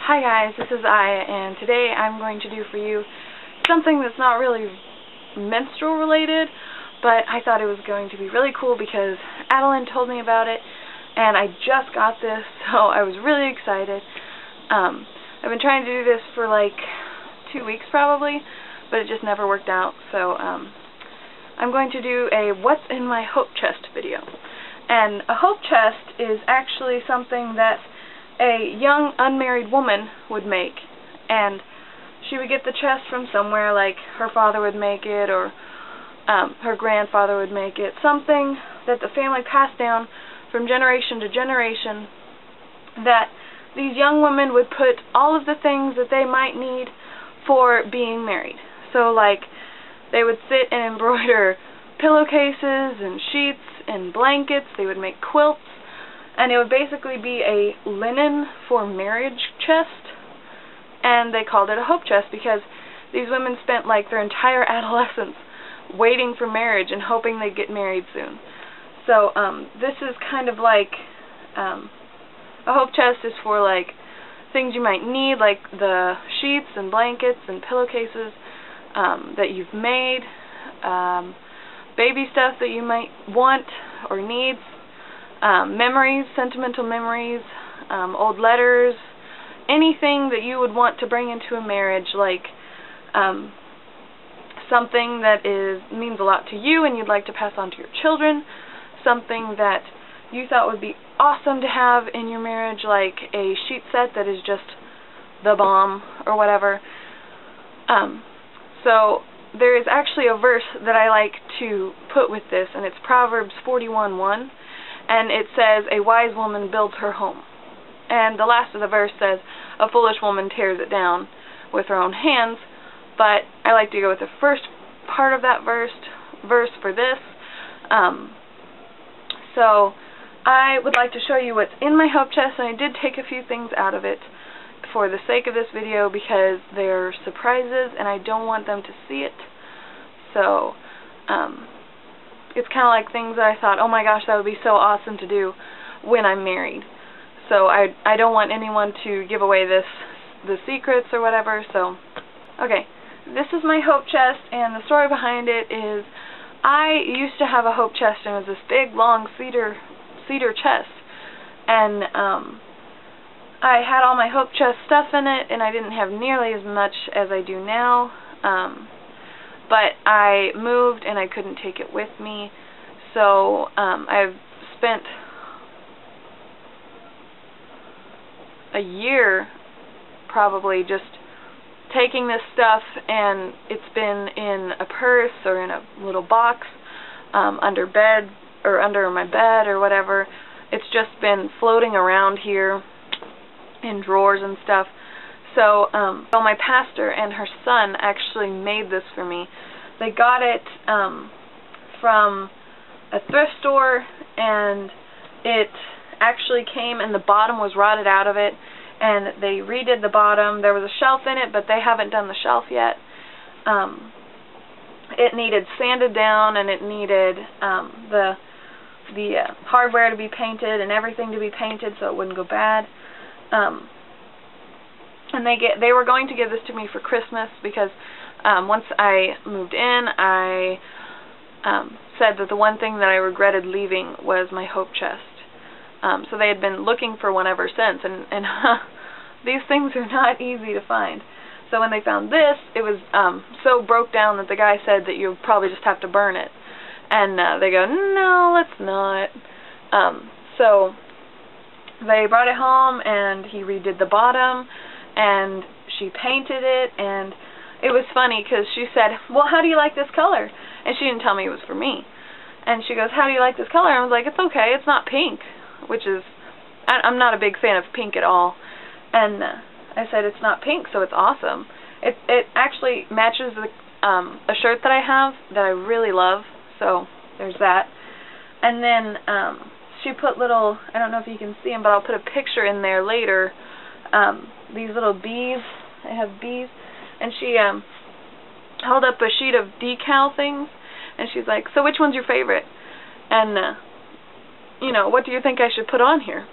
Hi guys, this is Aya, and today I'm going to do for you something that's not really menstrual related, but I thought it was going to be really cool because Adeline told me about it, and I just got this, so I was really excited. I've been trying to do this for like 2 weeks probably, but it just never worked out, so I'm going to do a What's in My Hope Chest video. And a hope chest is actually something that a young unmarried woman would make, and she would get the chest from somewhere, like her father would make it, or her grandfather would make it, something that the family passed down from generation to generation, that these young women would put all of the things that they might need for being married. So like they would sit and embroider pillowcases and sheets and blankets, they would make quilts, and it would basically be a linen for marriage chest, and they called it a hope chest because these women spent like their entire adolescence waiting for marriage and hoping they'd get married soon. So this is kind of like a hope chest is for like things you might need, like the sheets and blankets and pillowcases that you've made, baby stuff that you might want or need, memories, sentimental memories, old letters, anything that you would want to bring into a marriage, like something that means a lot to you and you'd like to pass on to your children, something that you thought would be awesome to have in your marriage, like a sheet set that is just the bomb or whatever. So there is actually a verse that I like to put with this, and it's Proverbs 41:1, and it says, "A wise woman builds her home." And the last of the verse says, "A foolish woman tears it down with her own hands," but I like to go with the first part of that verse for this. So I would like to show you what's in my hope chest, and I did take a few things out of it for the sake of this video because they're surprises and I don't want them to see it. So it's kind of like things that I thought, oh my gosh, that would be so awesome to do when I'm married. So I don't want anyone to give away the secrets or whatever. So okay, this is my hope chest, and the story behind it is I used to have a hope chest, and it was this big long cedar chest, and I had all my hope chest stuff in it, and I didn't have nearly as much as I do now, but I moved and I couldn't take it with me, so I've spent a year probably just taking this stuff, and it's been in a purse or in a little box under bed or under my bed or whatever. It's just been floating around here in drawers and stuff. So my pastor and her son actually made this for me. They got it from a thrift store, and it actually came and the bottom was rotted out of it, and they redid the bottom. There was a shelf in it, but they haven't done the shelf yet. It needed sanded down, and it needed the hardware to be painted and everything to be painted so it wouldn't go bad. And they were going to give this to me for Christmas because once I moved in, I said that the one thing that I regretted leaving was my hope chest. So they had been looking for one ever since, and these things are not easy to find. So when they found this, it was so broke down that the guy said that you probably just have to burn it. And they go, no, let's not. So they brought it home, and he redid the bottom, and she painted it, and it was funny because she said, well, how do you like this color? And she didn't tell me it was for me. And she goes, how do you like this color? And I was like, it's okay, it's not pink, which is, I'm not a big fan of pink at all. And I said, it's not pink, so it's awesome. It actually matches a shirt that I have that I really love, so there's that. And then she put little, I don't know if you can see them, but I'll put a picture in there later, these little bees. I have bees, and she held up a sheet of decal things, and she's like, so which one's your favorite? And you know, what do you think I should put on here?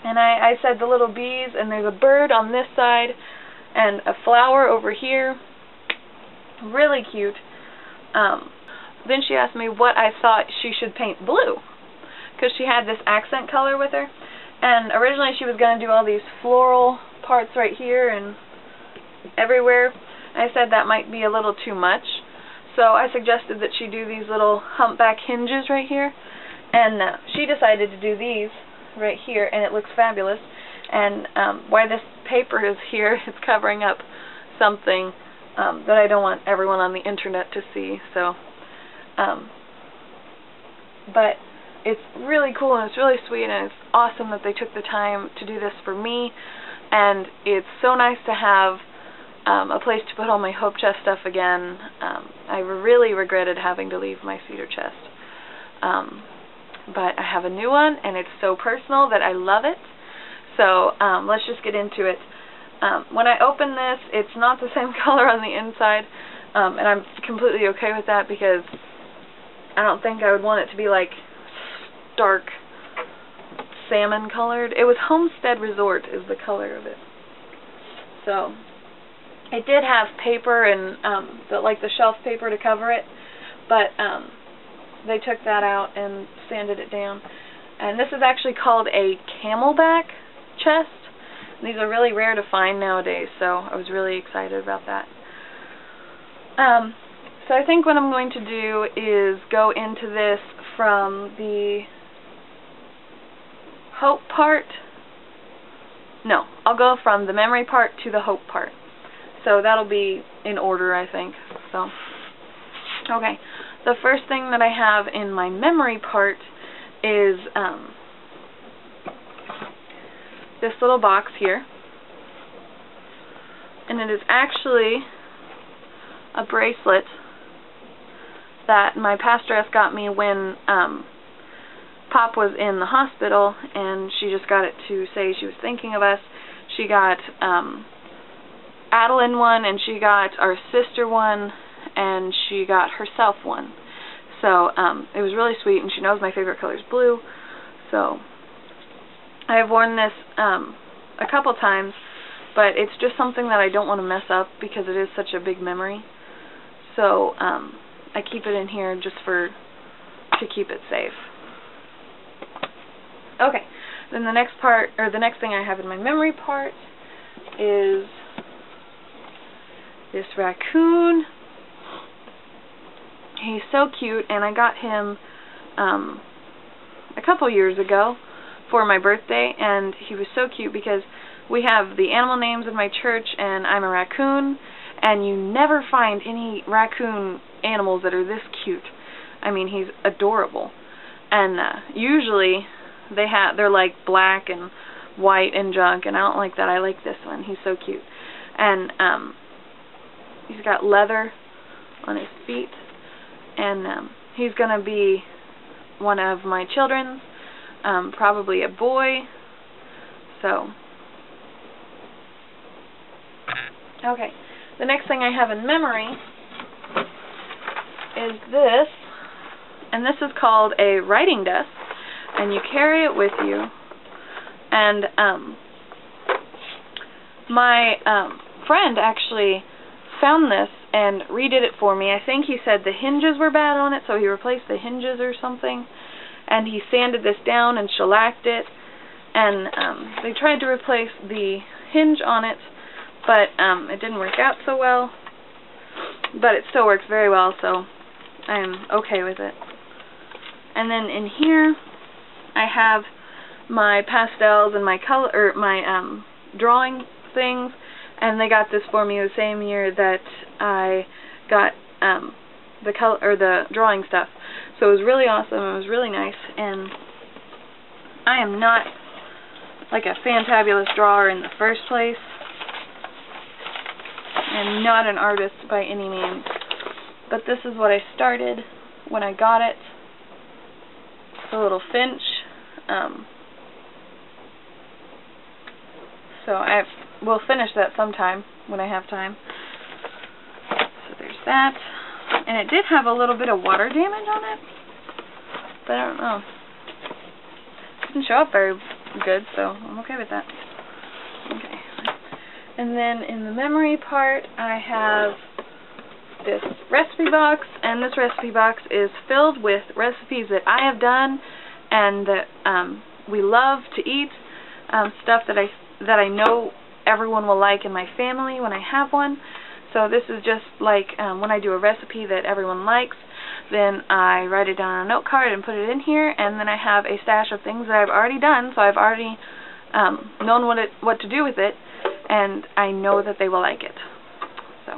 And I said the little bees, and there's a bird on this side and a flower over here. Really cute. Then she asked me what I thought she should paint blue, because she had this accent color with her. And originally she was going to do all these floral parts right here and everywhere. I said that might be a little too much. So I suggested that she do these little humpback hinges right here. And she decided to do these right here, and it looks fabulous. And why this paper is here, it's covering up something that I don't want everyone on the internet to see. So, but it's really cool, and it's really sweet, and it's awesome that they took the time to do this for me. And it's so nice to have a place to put all my Hope Chest stuff again. I really regretted having to leave my cedar chest. But I have a new one, and it's so personal that I love it. So let's just get into it. When I open this, it's not the same color on the inside, and I'm completely okay with that, because I don't think I would want it to be like dark salmon colored. It was Homestead Resort is the color of it. So it did have paper and like the shelf paper to cover it, but they took that out and sanded it down. And this is actually called a Camelback chest. And these are really rare to find nowadays, so I was really excited about that. So I think what I'm going to do is go into this from the Hope part. No, I'll go from the memory part to the Hope part. So that'll be in order, I think. So, okay. The first thing that I have in my memory part is this little box here. And it is actually a bracelet that my pastoress got me when Pop was in the hospital, and she just got it to say she was thinking of us. She got Adeline one, and she got our sister one, and she got herself one. So it was really sweet, and she knows my favorite color is blue. So I have worn this a couple times, but it's just something that I don't want to mess up because it is such a big memory. So I keep it in here just to keep it safe. Okay, then the next part, or the next thing I have in my memory part is this raccoon. He's so cute, and I got him a couple years ago for my birthday, and he was so cute because we have the animal names in my church, and I'm a raccoon, and you never find any raccoon animals that are this cute. I mean, he's adorable. And usually they're like black and white and junk, and I don't like that. I like this one. He's so cute. And he's got leather on his feet, and he's going to be one of my children's, probably a boy. So, okay. The next thing I have in memory is this, and this is called a writing desk, and you carry it with you. And my friend actually found this and redid it for me. I think he said the hinges were bad on it, so he replaced the hinges or something, and he sanded this down and shellacked it, and they tried to replace the hinge on it, but it didn't work out so well, but it still works very well, so I'm okay with it. And then in here I have my pastels and my color, or my drawing things, and they got this for me the same year that I got the color, or the drawing stuff. So it was really awesome. It was really nice, and I am not like a fantabulous drawer in the first place. I'm not an artist by any means, but this is what I started when I got it. The little finch. So we'll finish that sometime when I have time. So there's that. And it did have a little bit of water damage on it, but I don't know. It didn't show up very good, so I'm okay with that. Okay. And then in the memory part, I have this recipe box, and this recipe box is filled with recipes that I have done and that we love to eat, stuff that I know everyone will like in my family when I have one. So this is just like when I do a recipe that everyone likes, then I write it down on a note card and put it in here, and then I have a stash of things that I've already done, so I've already known what to do with it, and I know that they will like it. So,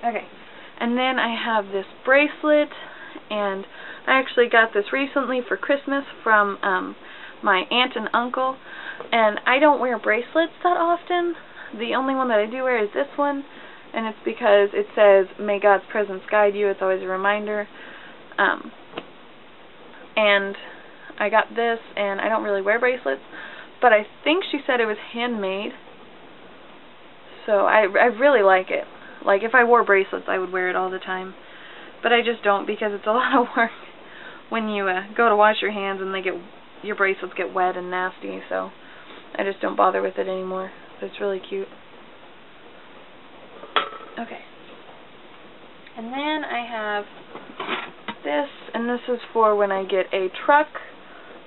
okay, and then I have this bracelet, and I actually got this recently for Christmas from my aunt and uncle, and I don't wear bracelets that often. The only one that I do wear is this one, and it's because it says, "May God's presence guide you." It's always a reminder. And I got this, and I don't really wear bracelets, but I think she said it was handmade, so I really like it. Like, if I wore bracelets, I would wear it all the time, but I just don't, because it's a lot of work when you go to wash your hands and your bracelets get wet and nasty, so I just don't bother with it anymore. But it's really cute. Okay. And then I have this, and this is for when I get a truck.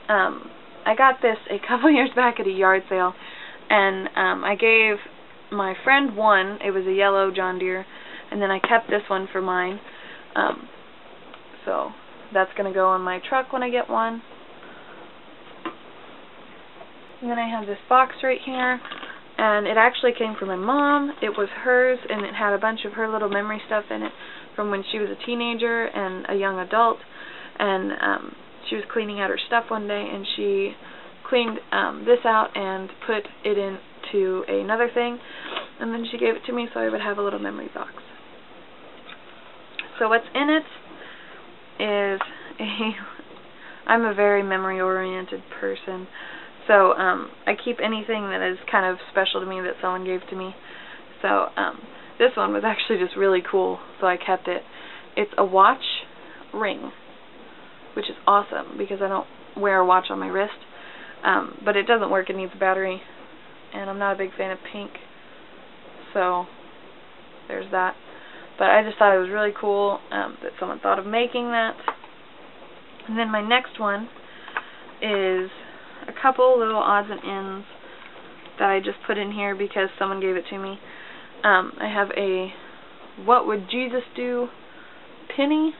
I got this a couple years back at a yard sale, and I gave my friend one. It was a yellow John Deere, and then I kept this one for mine. So that's going to go on my truck when I get one. And then I have this box right here, and it actually came from my mom. It was hers, and it had a bunch of her little memory stuff in it from when she was a teenager and a young adult, and she was cleaning out her stuff one day, and she cleaned this out and put it into another thing, and then she gave it to me so I would have a little memory box. So what's in it is I'm a very memory-oriented person, so I keep anything that is kind of special to me that someone gave to me. So this one was actually just really cool, so I kept it. It's a watch ring, which is awesome because I don't wear a watch on my wrist, but it doesn't work. It needs a battery, and I'm not a big fan of pink, so there's that. But I just thought it was really cool that someone thought of making that. And then my next one is a couple little odds and ends that I just put in here because someone gave it to me. I have a "What Would Jesus Do" penny.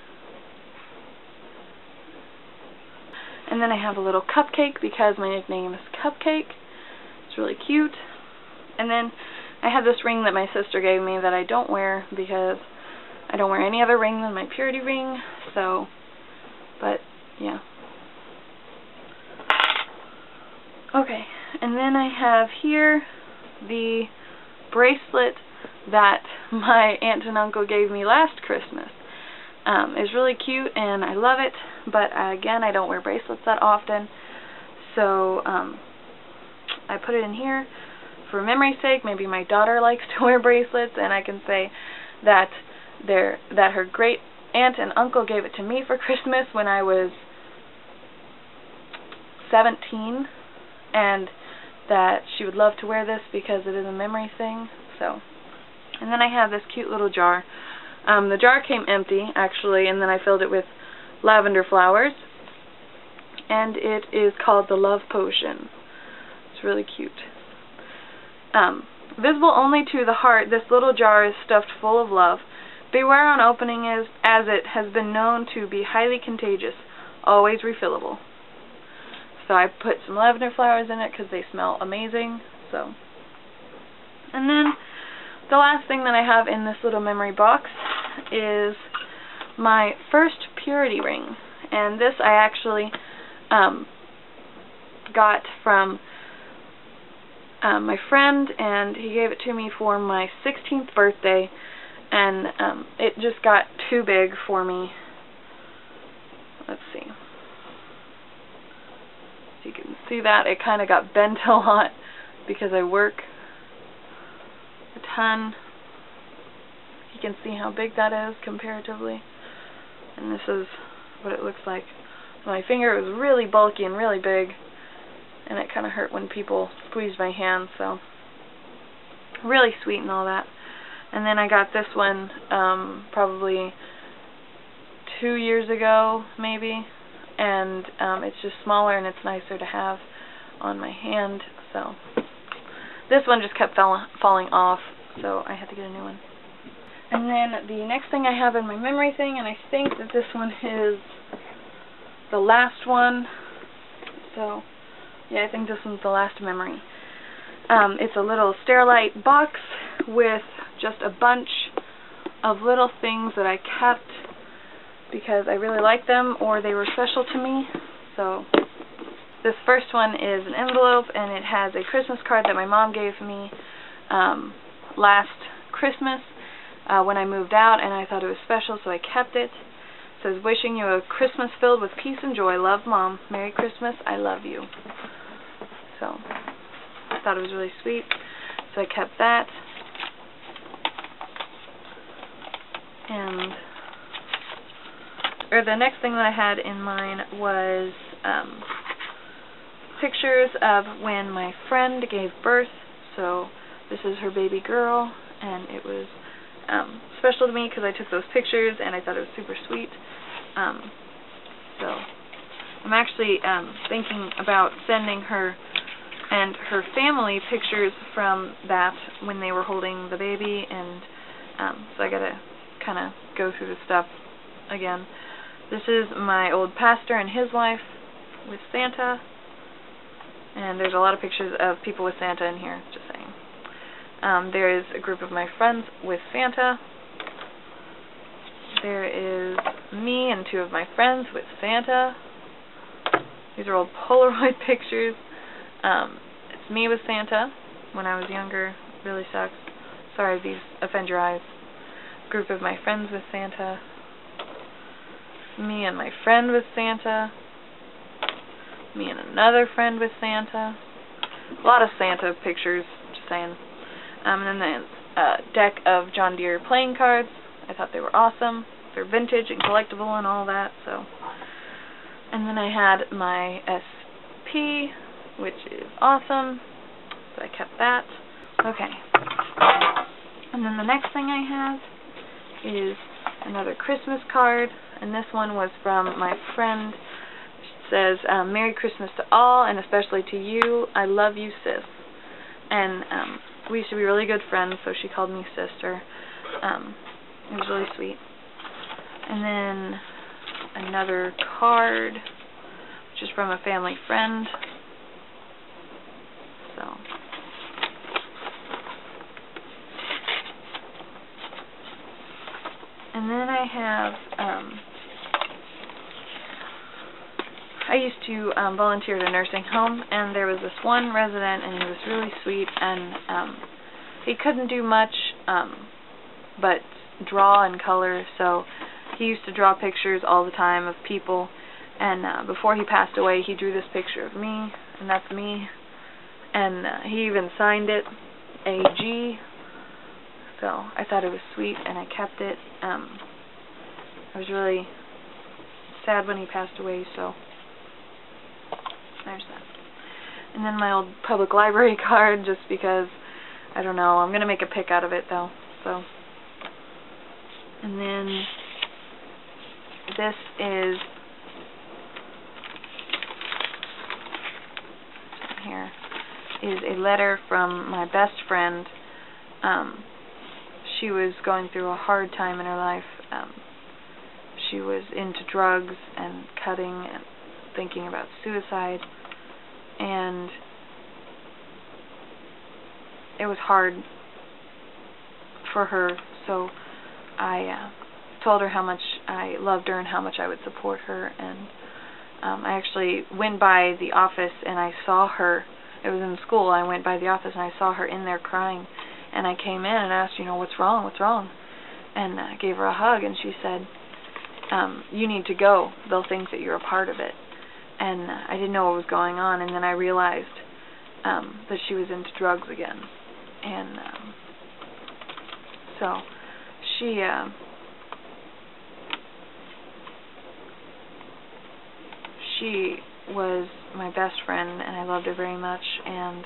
And then I have a little cupcake because my nickname is Cupcake. It's really cute. And then I have this ring that my sister gave me that I don't wear because I don't wear any other ring than my purity ring. So, but yeah. Okay, and then I have here the bracelet that my aunt and uncle gave me last Christmas. It's really cute and I love it, but again, I don't wear bracelets that often, so I put it in here for memory's sake. Maybe my daughter likes to wear bracelets, and I can say that her great aunt and uncle gave it to me for Christmas when I was 17, and that she would love to wear this because it is a memory thing. So, and then I have this cute little jar. The jar came empty, actually, and then I filled it with lavender flowers, and it is called the Love Potion. It's really cute. Visible only to the heart, this little jar is stuffed full of love. Beware on opening as it has been known to be highly contagious, always refillable. So I put some lavender flowers in it because they smell amazing. So, and then the last thing that I have in this little memory box is my first purity ring, and this I actually got from my friend, and he gave it to me for my 16th birthday, and it just got too big for me. Let's see. So you can see that it kind of got bent a lot because I work a ton. You can see how big that is comparatively. and this is what it looks like. My finger was really bulky and really big, and it kind of hurt when people squeezed my hand, so really sweet and all that. And then I got this one probably 2 years ago, maybe, and it's just smaller and it's nicer to have on my hand. So this one just kept falling off, so I had to get a new one. And then the next thing I have in my memory thing, and I think that this one is the last one. So yeah, I think this one's the last memory. It's a little Sterilite box with just a bunch of little things that I kept because I really liked them or they were special to me. So this first one is an envelope, and it has a Christmas card that my mom gave me last Christmas when I moved out, and I thought it was special, so I kept it. It says, "Wishing you a Christmas filled with peace and joy. Love, Mom. Merry Christmas. I love you." So I thought it was really sweet, so I kept that. And the next thing that I had in mine was pictures of when my friend gave birth. So this is her baby girl, and it was special to me because I took those pictures and I thought it was super sweet. So I'm actually thinking about sending her and her family pictures from that when they were holding the baby, and so I gotta kind of go through the stuff again. This is my old pastor and his wife with Santa, and there's a lot of pictures of people with Santa in here, just saying. There is a group of my friends with Santa. There is me and 2 of my friends with Santa. These are old Polaroid pictures. It's me with Santa when I was younger. It really sucks. Sorry if these offend your eyes. Group of my friends with Santa. Me and my friend with Santa. Me and another friend with Santa. A lot of Santa pictures, just saying. And then the deck of John Deere playing cards. I thought they were awesome. They're vintage and collectible and all that. So, and then I had my SP, which is awesome. So I kept that. Okay. And then the next thing I have is another Christmas card, and this one was from my friend. It says, "Merry Christmas to all, and especially to you. I love you, sis." And we used to be really good friends, so she called me sister. It was really sweet. And then another card, which is from a family friend. So and then I have I used to volunteer at a nursing home, and there was this one resident, and he was really sweet, and he couldn't do much but draw and color, so he used to draw pictures all the time of people, and before he passed away, he drew this picture of me, and that's me, and he even signed it, AG, so I thought it was sweet, and I kept it. I was really sad when he passed away, so there's that. And then my old public library card, just because, I don't know, I'm going to make a pic out of it, though, so. And then this is, here, is a letter from my best friend. She was going through a hard time in her life. She was into drugs and cutting and thinking about suicide, and it was hard for her, so I told her how much I loved her and how much I would support her, and I actually went by the office and I saw her. It was in school. I went by the office and I saw her in there crying, and I came in and asked, what's wrong, and I gave her a hug, and she said, you need to go, they'll think that you're a part of it. And I didn't know what was going on, and then I realized that she was into drugs again, and so she she was my best friend, and I loved her very much, and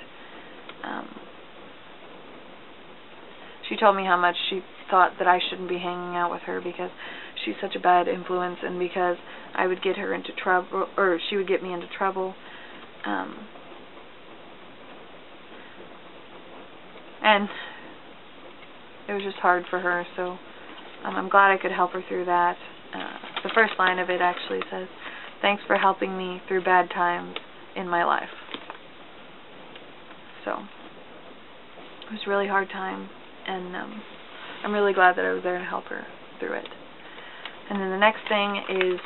she told me how much she thought that I shouldn't be hanging out with her because she's such a bad influence, and because I would get her into trouble, or she would get me into trouble. And it was just hard for her, so I'm glad I could help her through that. The first line of it actually says, "Thanks for helping me through bad times in my life." So it was a really hard time, and I'm really glad that I was there to help her through it. And then the next thing is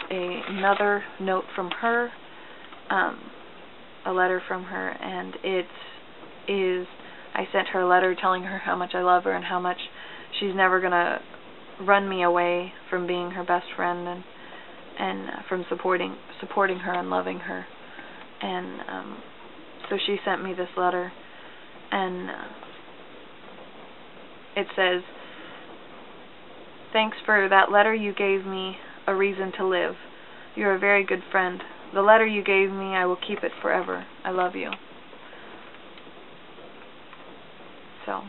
another note from her, a letter from her, and it is, I sent her a letter telling her how much I love her and how much she's never going to run me away from being her best friend, and from supporting her and loving her. And so she sent me this letter, and it says, "Thanks for that letter. You gave me a reason to live. You're a very good friend. The letter you gave me, I will keep it forever. I love you." So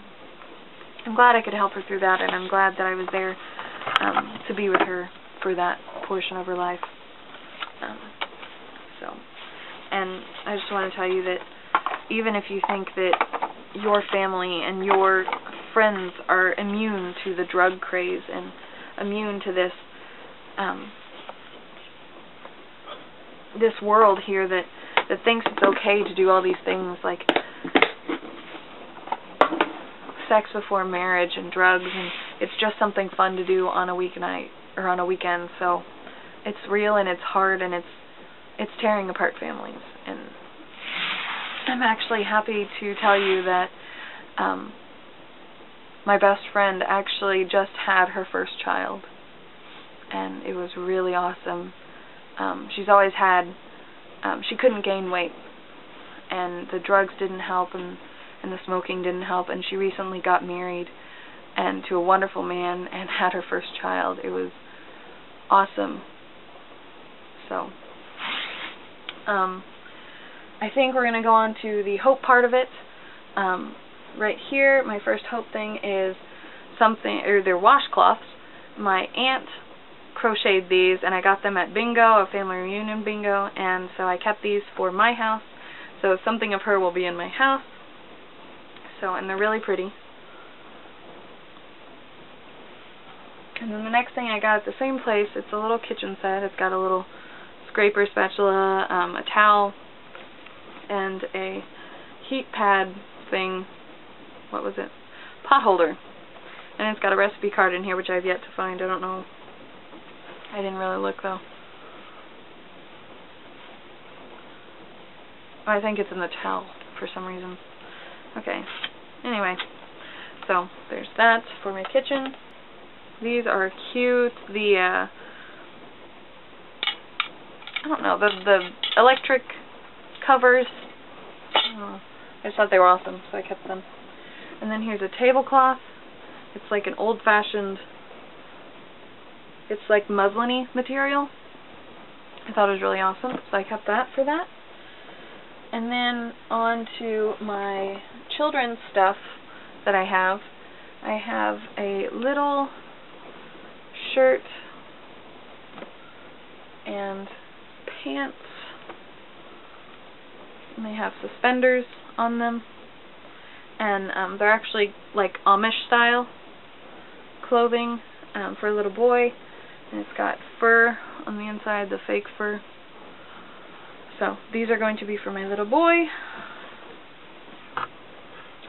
I'm glad I could help her through that, and I'm glad that I was there to be with her for that portion of her life. And I just want to tell you that even if you think that your family and your friends are immune to the drug craze and immune to this this world here that thinks it's okay to do all these things like sex before marriage and drugs, and it's just something fun to do on a weeknight or on a weekend. So it's real, and it's hard, and it's tearing apart families. And I'm actually happy to tell you that my best friend actually just had her first child, and it was really awesome. She's always had, she couldn't gain weight, and the drugs didn't help, and the smoking didn't help, and she recently got married and to a wonderful man and had her first child. It was awesome. So I think we're going to go on to the hope part of it. Right here, my first hope thing is something, or they're washcloths. My aunt crocheted these, and I got them at bingo, a family reunion bingo, and so I kept these for my house. So something of her will be in my house. So, and they're really pretty. And then the next thing I got at the same place, it's a little kitchen set. It's got a little scraper spatula, a towel, and a heat pad thing. What was it? Pot holder. And it's got a recipe card in here, which I've yet to find. I don't know. I didn't really look, though. I think it's in the towel for some reason. Okay. Anyway, so there's that for my kitchen. These are cute. The I don't know, the electric covers. I just thought they were awesome, so I kept them. And then here's a tablecloth. It's like an old-fashioned, it's like muslin-y material. I thought it was really awesome, so I kept that for that. And then on to my children's stuff that I have. I have a little shirt and pants, and they have suspenders on them, and they're actually like Amish style clothing for a little boy, and it's got fur on the inside, the fake fur. So these are going to be for my little boy.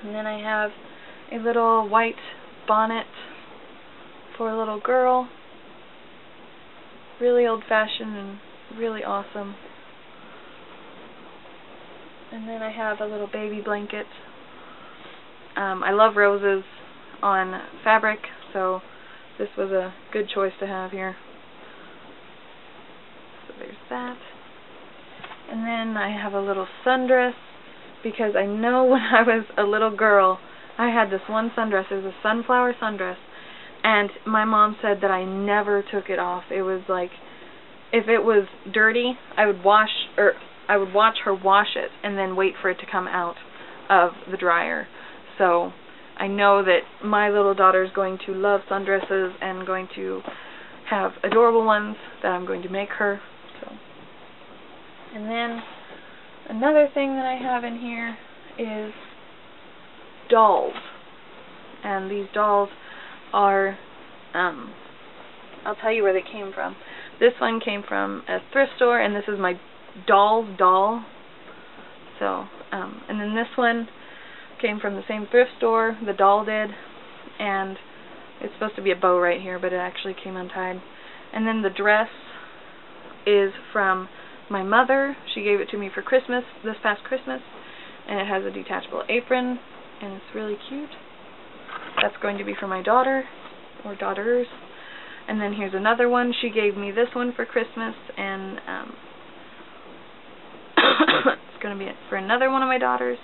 And then I have a little white bonnet for a little girl. Really old-fashioned and really awesome. And then I have a little baby blanket. I love roses on fabric, so this was a good choice to have here. So there's that. And then I have a little sundress, because I know when I was a little girl, I had this one sundress. It was a sunflower sundress, and my mom said that I never took it off. It was like if it was dirty, I would watch her wash it and then wait for it to come out of the dryer. So I know that my little daughter is going to love sundresses and going to have adorable ones that I'm going to make her. So, and then another thing that I have in here is dolls. And these dolls are, I'll tell you where they came from. This one came from a thrift store, and this is my doll's doll. So, and then this one came from the same thrift store, the doll did, and it's supposed to be a bow right here, but it actually came untied. And then the dress is from my mother. She gave it to me for Christmas, this past Christmas, and it has a detachable apron, and it's really cute. That's going to be for my daughter, or daughters. And then here's another one. She gave me this one for Christmas, and it's going to be for another one of my daughters.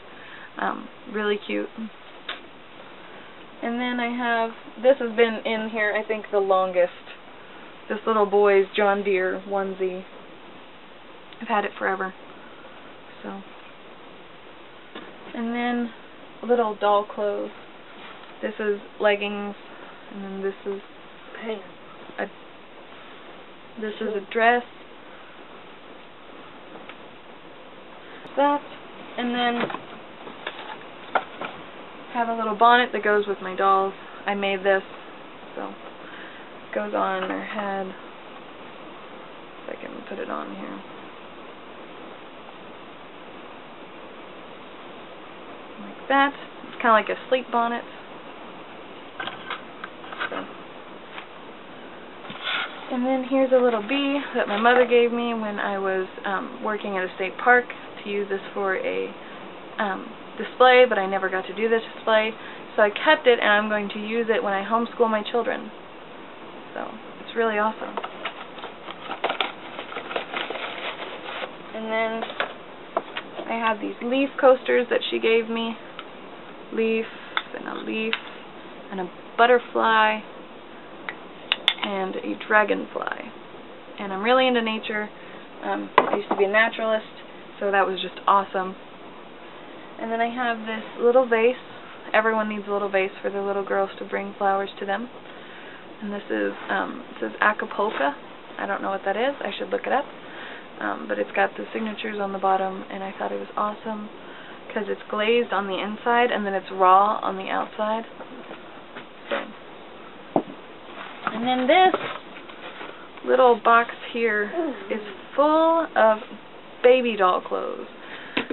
Really cute. And then I have, this has been in here, I think, the longest. This little boy's John Deere onesie. I've had it forever. So. And then little doll clothes. This is leggings, and then this is a dress. That, and then have a little bonnet that goes with my dolls. I made this, so it goes on her head. If I can put it on here. Like that. It's kind of like a sleep bonnet. So. And then here's a little bee that my mother gave me when I was working at a state park to use this for a display, but I never got to do this display, so I kept it, and I'm going to use it when I homeschool my children. So it's really awesome. And then I have these leaf coasters that she gave me. Leaf and a butterfly and a dragonfly. And I'm really into nature. I used to be a naturalist, so that was just awesome. And then I have this little vase. Everyone needs a little vase for their little girls to bring flowers to them. And this is, it says Acapulco. I don't know what that is. I should look it up. But it's got the signatures on the bottom, and I thought it was awesome because it's glazed on the inside and then it's raw on the outside. So. And then this little box here is full of baby doll clothes.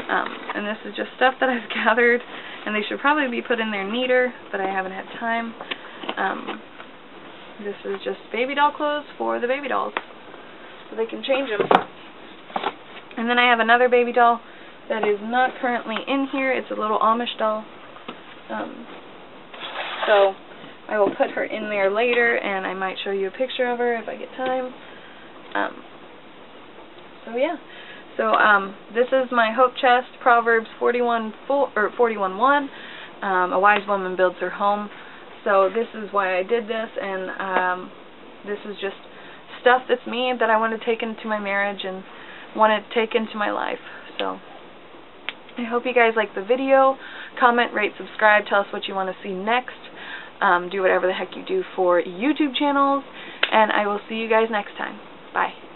And this is just stuff that I've gathered, and they should probably be put in there neater, but I haven't had time. This is just baby doll clothes for the baby dolls, so they can change them. And then I have another baby doll that is not currently in here. It's a little Amish doll. So I will put her in there later, and I might show you a picture of her if I get time. So yeah. So this is my hope chest, Proverbs 41:1. A wise woman builds her home. So this is why I did this, and this is just stuff that's me that I want to take into my marriage and want to take into my life. So I hope you guys like the video. Comment, rate, subscribe. Tell us what you want to see next. Do whatever the heck you do for YouTube channels, and I will see you guys next time. Bye.